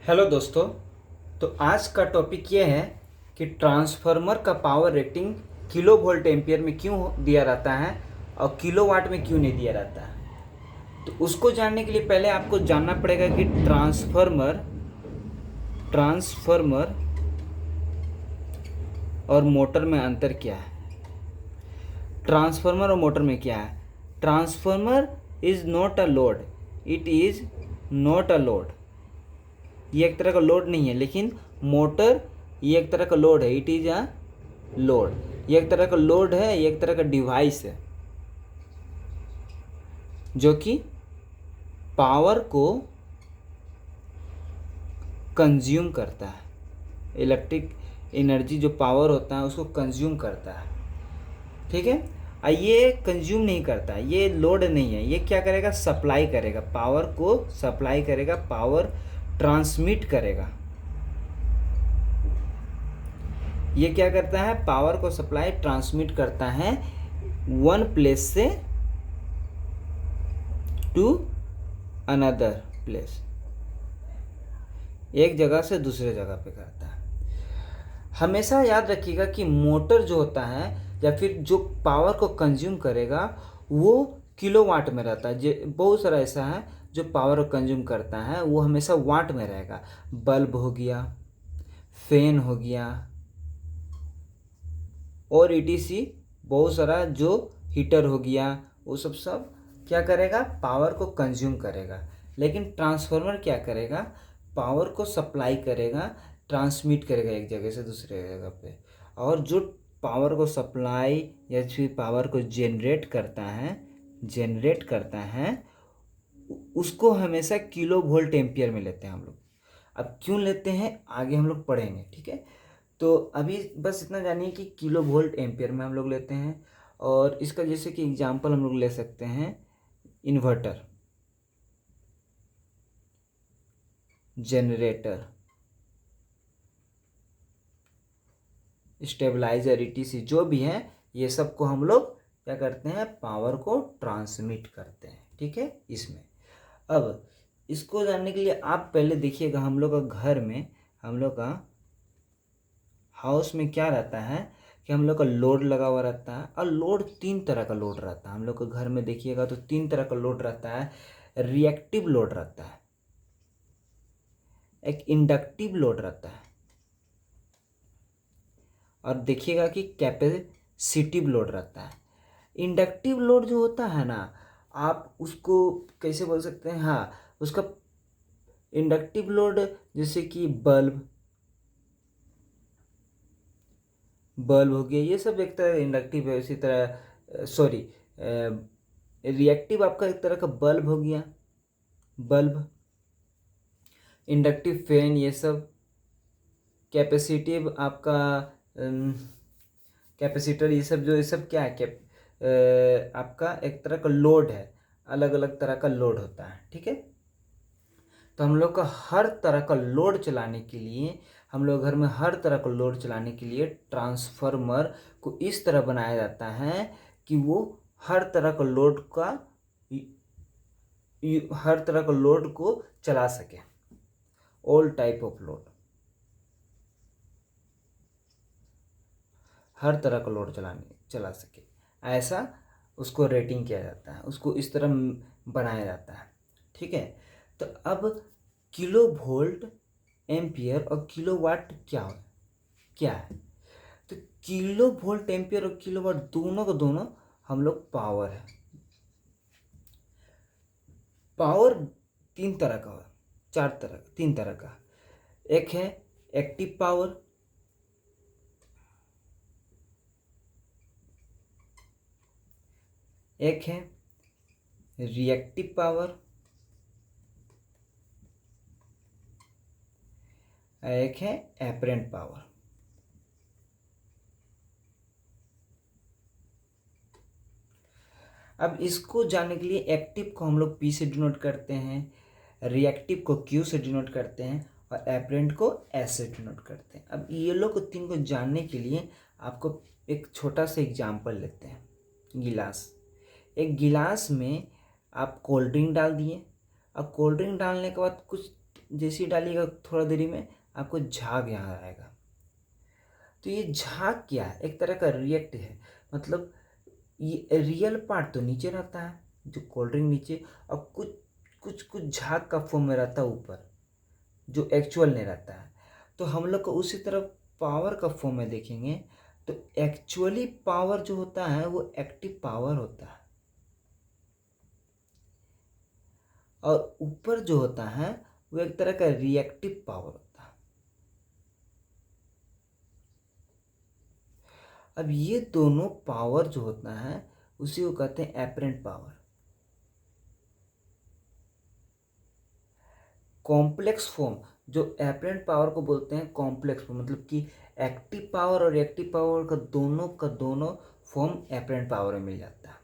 Hello दोस्तों। तो आज का टॉपिक ये है कि ट्रांसफार्मर का power rating kilo volt ampere में क्यों दिया रहता है और किलो वाट में क्यों नहीं दिया रहता है। तो उसको जानने के लिए पहले आपको जानना पड़ेगा कि ट्रांसफार्मर ट्रांसफार्मर और मोटर में अंतर क्या है। ट्रांसफार्मर और मोटर में क्या है। Transformer is not a load, it is not a load. ये एक तरह का लोड नहीं है, लेकिन मोटर ये एक तरह का लोड है, इट इज अ लोड। ये एक तरह का लोड है, ये एक तरह का डिवाइस है जो कि पावर को कंज्यूम करता है। इलेक्ट्रिक एनर्जी जो पावर होता है उसको कंज्यूम करता है। ठीक है। ये कंज्यूम नहीं करता है, ये लोड नहीं है। ये क्या करेगा, सप्लाई करेगा, पावर को सप्लाई करेगा, पावर ट्रांसमिट करेगा। ये क्या करता है, पावर को सप्लाई ट्रांसमिट करता है वन प्लेस से टू अनदर प्लेस, एक जगह से दूसरे जगह पे करता है। हमेशा याद रखिएगा कि मोटर जो होता है या फिर जो पावर को कंज्यूम करेगा वो किलोवाट में रहता है। बहुत सारा ऐसा है जो पावर को कंज्यूम करता है, वो हमेशा वाट में रहेगा। बल्ब हो गया, फैन हो गया और ईटीसी बहुत सारा जो हीटर हो गया, वो सब क्या करेगा, पावर को कंज्यूम करेगा। लेकिन ट्रांसफार्मर क्या करेगा, पावर को सप्लाई करेगा, ट्रांसमिट करेगा एक जगह से दूसरे जगह पे। और जो पावर को सप्लाई या फिर पावर को जनरेट करता है उसको हमेशा किलो वोल्ट एम्पियर में लेते हैं हम लोग। अब क्यों लेते हैं आगे हम लोग पढ़ेंगे, ठीक है। तो अभी बस इतना जानिए कि किलो वोल्ट एम्पियर में हम लोग लेते हैं। और इसका जैसे कि एग्जांपल हम लोग ले सकते हैं, इन्वर्टर, जनरेटर, स्टेबलाइजर, ईटीसी जो भी है, ये सब को हम लोग क्या करते हैं, पावर को ट्रांसमिट करते हैं। ठीक है। इसमें अब इसको जानने के लिए आप पहले देखिएगा, हम लोग का घर में, हम लोग का हाउस में क्या रहता है कि हम लोग का लोड लगा हुआ रहता है। और लोड तीन तरह का लोड रहता है हम लोग के घर में, देखिएगा तो तीन तरह का लोड रहता है। रिएक्टिव लोड रहता है, एक इंडक्टिव लोड रहता है, और देखिएगा कि कैपेसिटिव लोड रहता है। इंडक्टिव लोड जो होता है ना, आप उसको कैसे बोल सकते हैं, हाँ, उसका इंडक्टिव लोड जैसे कि बल्ब बल्ब हो गया, ये सब एक तरह इंडक्टिव है। इसी तरह सॉरी, रिएक्टिव आपका एक तरह का बल्ब हो गया, बल्ब, इंडक्टिव फैन, ये सब। कैपेसिटिव आपका कैपेसिटर, ये सब ये सब क्या है, आपका एक तरह का लोड है। अलग अलग तरह का लोड होता है। ठीक है। तो हम लोग का हर तरह का लोड चलाने के लिए, हम लोग घर में हर तरह का लोड चलाने के लिए ट्रांसफार्मर को इस तरह बनाया जाता है कि वो हर तरह का लोड का हर तरह का लोड को चला सके। ऑल टाइप ऑफ लोड, हर तरह का लोड चला सके, ऐसा उसको रेटिंग किया जाता है, उसको इस तरह बनाया जाता है। ठीक है। तो अब किलो वोल्ट एम्पियर और किलो वाट क्या है। तो किलो वोल्ट एम्पियर और किलो वाट दोनों को दोनों हम लोग पावर है। पावर तीन तरह का है, तीन तरह का। एक है एक्टिव पावर, एक है रिएक्टिव पावर, एक है एपरेंट पावर। अब इसको जानने के लिए एक्टिव को हम लोग P से डिनोट करते हैं, रिएक्टिव को Q से डिनोट करते हैं और एपरेंट को S से डिनोट करते हैं। अब ये लोग तीन को जानने के लिए आपको एक छोटा सा एग्जांपल लेते हैं। गिलास, एक गिलास में आप कोल्ड ड्रिंक डाल दिए। अब कोल्ड ड्रिंक डालने के बाद कुछ जैसे ही डालिएगा थोड़ा देरी में आपको झाग यहाँ आएगा। तो ये झाग क्या है? एक तरह का रिएक्ट है, मतलब ये रियल पार्ट तो नीचे रहता है, जो कोल्ड ड्रिंक नीचे, और कुछ कुछ कुछ झाग का फॉर्म में रहता है ऊपर, जो एक्चुअल नहीं रहता है। तो हम लोग को उसी तरह पावर का फॉर्म में देखेंगे तो एक्चुअली पावर जो होता है वो एक्टिव पावर होता है, और ऊपर जो होता है वो एक तरह का रिएक्टिव पावर होता है। अब ये दोनों पावर जो होता है उसी को कहते हैं एपरेंट पावर। कॉम्प्लेक्स फॉर्म, जो एपरेंट पावर को बोलते हैं कॉम्प्लेक्स फॉर्म, मतलब कि एक्टिव पावर और रिएक्टिव पावर का दोनों फॉर्म एपरेंट पावर में मिल जाता है।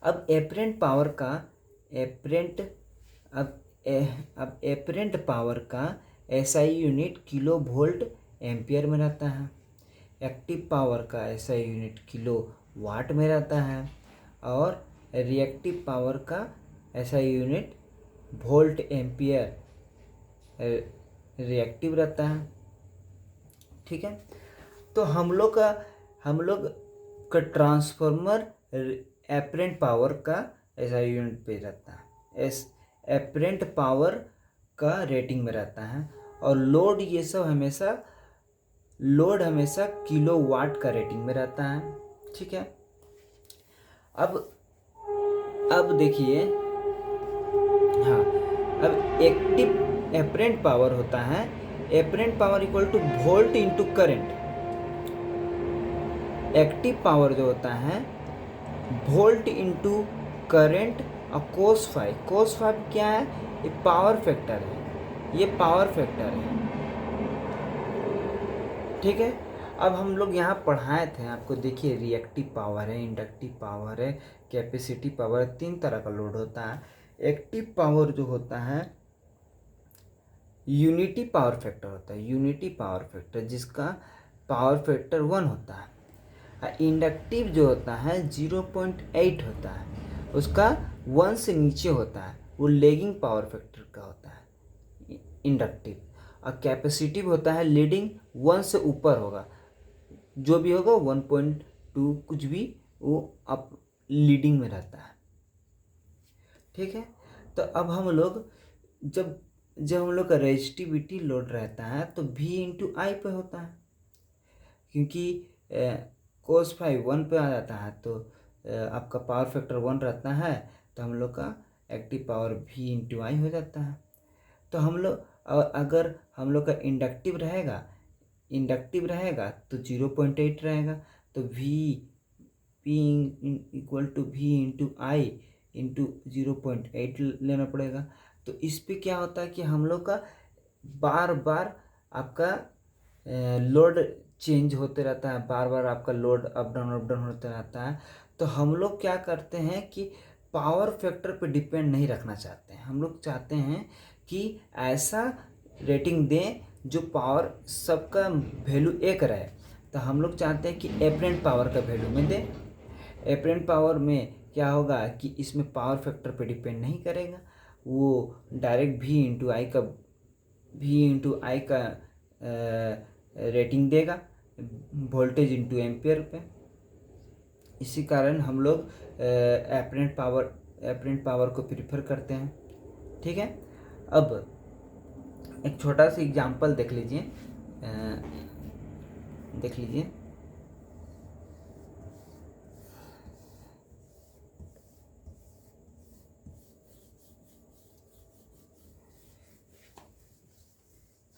अब एपरेंट पावर का एपरेंट अब एपरेंट पावर का SI unit kilo volt ampere में रहता है। एक्टिव पावर का एसआई यूनिट किलो वाट में रहता है, और रिएक्टिव पावर का SI unit volt ampere reactive रहता है। ठीक है, तो हम लोग का ट्रांसफार्मर एपरेंट पावर का एसआई यूनिट पे रहता है, एपरेंट पावर का रेटिंग में रहता है, और लोड ये सब हमेशा किलो वाट का रेटिंग में रहता है। ठीक है, अब देखिए, हाँ, अब एक्टिव एपरेंट पावर होता है, apparent power equal two volt into current. Active power जो होता है वोल्ट इंटू करंट और कोस फाइव क्या है? ये पावर फैक्टर है, ये पावर फैक्टर है। ठीक है, अब हम लोग यहाँ पढ़ाए थे आपको, देखिए रिएक्टिव पावर है, इंडक्टिव पावर है, कैपेसिटी पावर है, 3 तरह का लोड होता है। एक्टिव पावर जो होता है यूनिटी पावर फैक्टर होता है, यूनिटी पावर फैक्टर, जिसका पावर फैक्टर 1 होता है। इंडक्टिव जो होता है 0.8 होता है, उसका 1 से नीचे होता है, वो लेगिंग पावर फैक्टर का होता है इंडक्टिव। और कैपेसिटिव होता है लीडिंग, 1 से ऊपर होगा, जो भी होगा 1.2 कुछ भी, वो अप लीडिंग में रहता है। ठीक है, तो अब हम लोग जब हम लोग का रेजिस्टिविटी लोड रहता है तो V इंटू आई पे होता है, क्योंकि कोस फाइव 1 पे आ जाता है, तो आपका पावर फैक्टर 1 रहता है, तो हम लोग का एक्टिव पावर V इंटू आई हो जाता है। तो हम लोग अगर हम लोग का इंडक्टिव रहेगा तो 0.8 रहेगा, तो P equal to V into I into 0.8 लेना पड़ेगा। तो इस पे क्या होता है कि हम लोग का बार बार आपका लोड चेंज होते रहता है, बार बार आपका लोड अप डाउन होते रहता है। तो हम लोग क्या करते हैं कि पावर फैक्टर पे डिपेंड नहीं रखना चाहते हैं, हम लोग चाहते हैं कि ऐसा रेटिंग दें जो पावर सबका वैल्यू एक रहे। तो हम लोग चाहते हैं कि एपरेंट पावर का वैल्यू में दें। एपरेंट पावर में क्या होगा कि इसमें पावर फैक्टर पे डिपेंड नहीं करेगा, वो डायरेक्ट V इंटू आई का रेटिंग देगा वोल्टेज इंटू एम्पियर पे। इसी कारण हम लोग एपरेंट पावर को प्रीफर करते हैं। ठीक है, अब एक छोटा सा एग्जांपल देख लीजिए,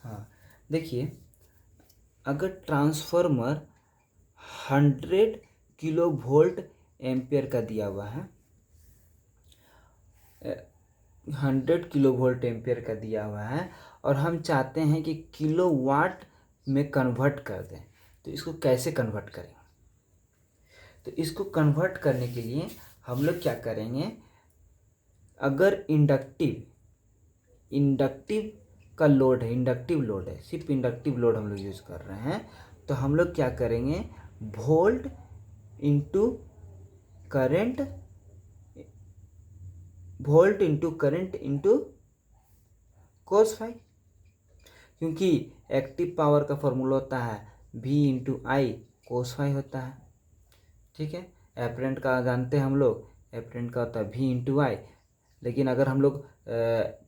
हाँ देखिए, अगर ट्रांसफार्मर 100 किलो वोल्ट एम्पियर का दिया हुआ है, 100 किलो वोल्ट एम्पियर का दिया हुआ है, और हम चाहते हैं कि किलो वाट में कन्वर्ट कर दें, तो इसको कैसे कन्वर्ट करें? तो इसको कन्वर्ट करने के लिए हम लोग क्या करेंगे, अगर इंडक्टिव का लोड है, सिर्फ इंडक्टिव लोड हम लोग यूज़ कर रहे हैं, तो हम लोग क्या करेंगे, volt into current into cos phi, क्योंकि एक्टिव पावर का फॉर्मूला होता है V into I cos phi होता है। ठीक है, एपरेंट का जानते हैं हम लोग, एपरेंट का होता है V इंटू आई, लेकिन अगर हम लोग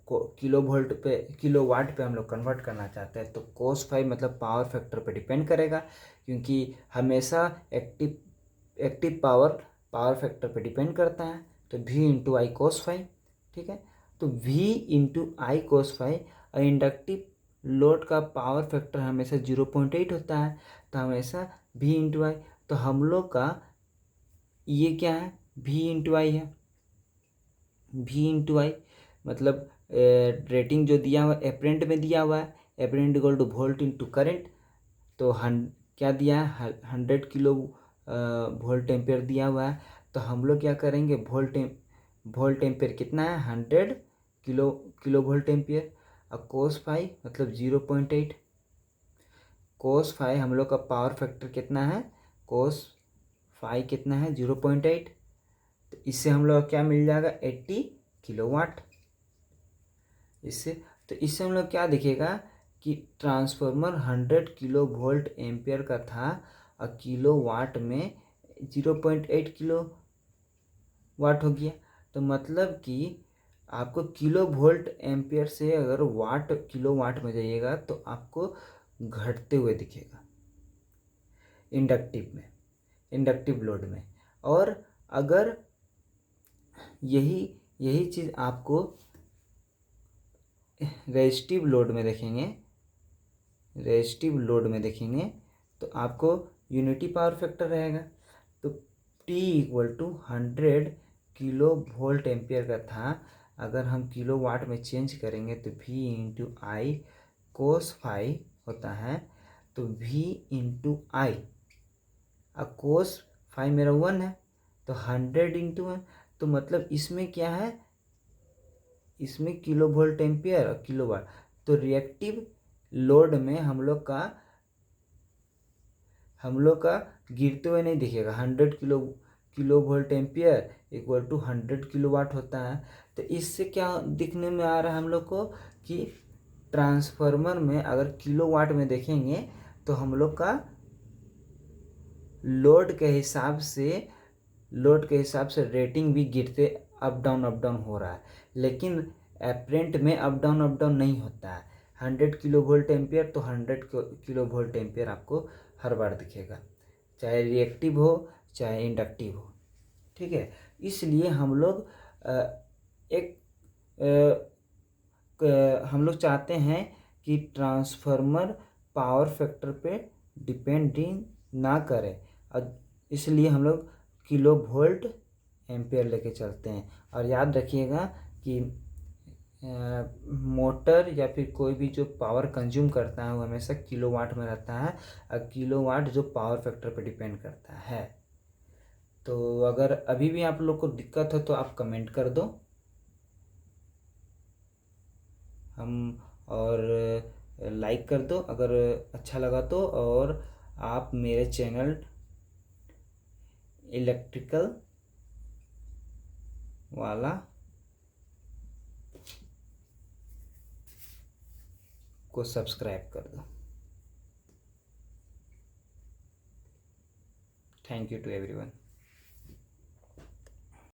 किलो वोल्ट पे किलो वाट पे हम लोग कन्वर्ट करना चाहते हैं तो कोस फाई मतलब पावर फैक्टर पे डिपेंड करेगा, क्योंकि हमेशा एक्टिव पावर फैक्टर पे डिपेंड करता है। तो V into I cos phi. ठीक है, तो V into I cos phi, और इंडक्टिव लोड का पावर फैक्टर हमेशा 0.8 होता है, तो हमेशा V इंटू आई। तो हम लोग का ये क्या है, V इंटू आई है। V इंटू आई मतलब रेटिंग जो दिया हुआ एपरेंट में दिया हुआ है, apparent equal two volt into current. तो क्या दिया है, 100 किलो वोल्ट एम्पेयर दिया हुआ है। तो हम लोग क्या करेंगे, वोल्ट एम्पेयर कितना है, 100 किलो वोल्ट एम्पेयर। और कोस फाई मतलब 0.8। कोस फाई हम लोग का पावर फैक्टर कितना है, कोस फाई कितना है, 0.8। तो इससे हम लोग क्या मिल जाएगा, 80 किलोवाट। इससे हम लोग क्या दिखेगा कि ट्रांसफार्मर 100 किलो वोल्ट एम्पियर का था और किलो वाट में 0.8 किलो वाट हो गया। तो मतलब कि आपको किलो वोल्ट एम्पियर से अगर किलो वाट में जाइएगा तो आपको घटते हुए दिखेगा इंडक्टिव लोड में। और अगर यही चीज़ आपको रेजिस्टिव लोड में देखेंगे तो आपको यूनिटी पावर फैक्टर रहेगा। तो T equal to 100 kilo volt ampere का था, अगर हम किलो वाट में चेंज करेंगे तो V into I cos phi होता है। तो V इंटू आई, और कोस फाई मेरा 1 है, तो 100 इंटू 1। तो मतलब इसमें क्या है, इसमें किलो वोल्ट एम्पियर और किलो वाट। तो रिएक्टिव लोड में हम लोग का गिरते हुए नहीं दिखेगा। 100 kilo volt ampere equal to 100 kilo watt होता है। तो इससे क्या दिखने में आ रहा है हम लोग को कि ट्रांसफार्मर में अगर किलो वाट में देखेंगे तो हम लोग का लोड के हिसाब से रेटिंग भी गिरते अप डाउन हो रहा है, लेकिन एपरेंट में अप डाउन नहीं होता है। 100 किलो वोल्ट एम्पियर तो 100 किलो वोल्ट एम्पियर आपको हर बार दिखेगा, चाहे रिएक्टिव हो चाहे इंडक्टिव हो। ठीक है, इसलिए हम लोग हम लोग चाहते हैं कि ट्रांसफार्मर पावर फैक्टर पे डिपेंडिंग ना करे, और इसलिए हम लोग किलो वोल्ट एम्पियर लेके चलते हैं। और याद रखिएगा कि मोटर या फिर कोई भी जो पावर कंज्यूम करता है वो हमेशा किलोवाट में रहता है, और किलोवाट जो पावर फैक्टर पे डिपेंड करता है। तो अगर अभी भी आप लोग को दिक्कत हो तो आप कमेंट कर दो और लाइक कर दो अगर अच्छा लगा तो, और आप मेरे चैनल इलेक्ट्रिकल वाला को सब्सक्राइब कर दो। Thank you to everyone.